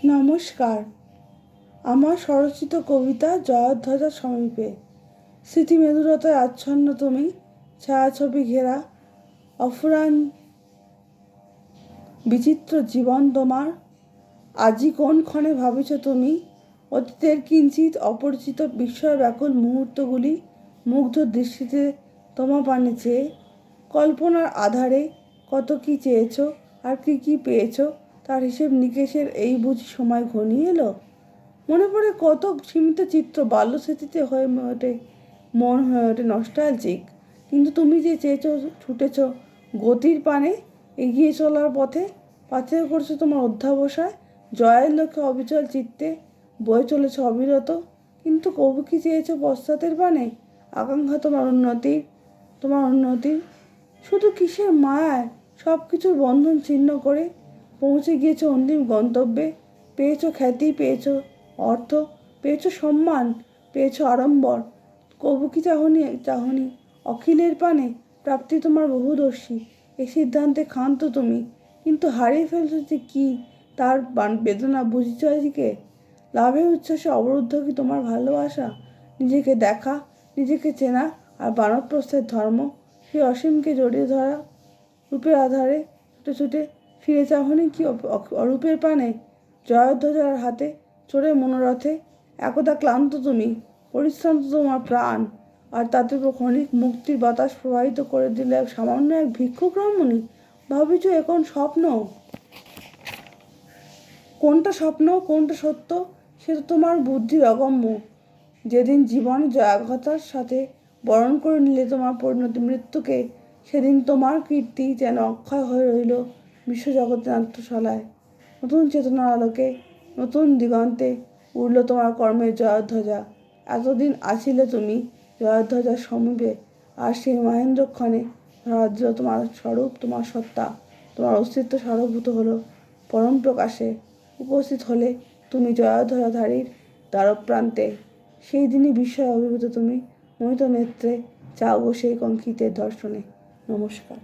নমস্কার। আমার স্বরচিত কবিতা জয়ধ্বজার সমীপে। স্মৃতিমেদুরতায় আচ্ছন্ন তুমি, ছায়াছবি ঘেরা অফুরান বিচিত্র জীবন তোমার। আজি কোনক্ষণে ভাবিছ তুমি অতীতের কিঞ্চিত অপরিচিত বিস্ময় ব্যাকুল মুহূর্তগুলি মুগ্ধ দৃষ্টিতে তোমার পানে চেয়ে। কল্পনার আধারে কত কি চেয়েছ আর কি পেয়েছ, তার হিসেব নিকেশের এই বুঝি সময় ঘনিয়ে এলো। মনে পড়ে কত সীমিত চিত্র বাল্যস্মৃতিতে মন হয়ে ওঠে নস্টালজিক। কিন্তু তুমি যে চেয়েছ, ছুটেছ গতির পানে, এগিয়ে চলার পথে, পাথেয় করছো তোমার অধ্যাবসায়, জয়ের লক্ষ্যে অবিচল চিত্তে বয়ে চলেছ অবিরত। কিন্তু কবু কি চেয়েছ পশ্চাতের পানে, আকাঙ্ক্ষা তোমার উন্নতির শুধু কিসের মায়ায় সব কিছুর বন্ধন ছিন্ন করে পৌঁছে গিয়েছো অন্তিম গন্তব্যে। পেয়েছো খ্যাতি, পেয়েছো অর্থ, পেয়েছো সম্মান, পেয়েছো আড়ম্বর। কবু কি চাহনি অখিলের পানে প্রাপ্তি তোমার বহুদর্শী। এই সিদ্ধান্তে ক্ষান্ত তুমি, কিন্তু হারিয়ে ফেলছো যে কি তার বেদনা বুঝিছ আজকে। লাভের উচ্ছ্বাসে অবরুদ্ধ কি তোমার ভালোবাসা? নিজেকে দেখা, নিজেকে চেনা আর বানপ্রস্থের ধর্ম, সেই অসীমকে জড়িয়ে ধরা রূপের আধারে ছুটে ছুটে ফিরে চাহনি কি অরূপের পানে? জয়ধ্বজার হাতে চড়ে মনোরথে একদা ক্লান্ত তুমি, পরিশ্রান্ত তোমার প্রাণ, আর তাতে ক্ষণিক মুক্তির বাতাস প্রবাহিত করে দিলে সামান্য এক ভিক্ষুক রমণী। ভাবিছ এখন স্বপ্ন? কোনটা স্বপ্ন কোনটা সত্য সে তো তোমার বুদ্ধির অগম্য। যেদিন জীবন জয়াঘাতার সাথে বরণ করে নিলে তোমার পরিণতি মৃত্যুকে, সেদিন তোমার কীর্তি যেন অক্ষয় হয়ে রইল বিশ্বজগতের নাট্যশালায়। নতুন চেতনার আলোকে, নতুন দিগন্তে উড়ল তোমার কর্মের জয়ধ্বজা। এতদিন আছিলে তুমি জয়ধ্বজার সমীপে, আর সেই মহেন্দ্রক্ষণে ধরা দিল তোমার স্বরূপ, তোমার সত্তা, তোমার অস্তিত্ব সারভূত হলো পরম প্রকাশে। উপস্থিত হলে তুমি জয়ধ্বজাধারীর দ্বারপ্রান্তে। সেই দিনই বিস্ময়ে অভিভূত তুমি, মোহিত নেত্রে চাও সেই কঙ্কিতের দর্শনে। নমস্কার।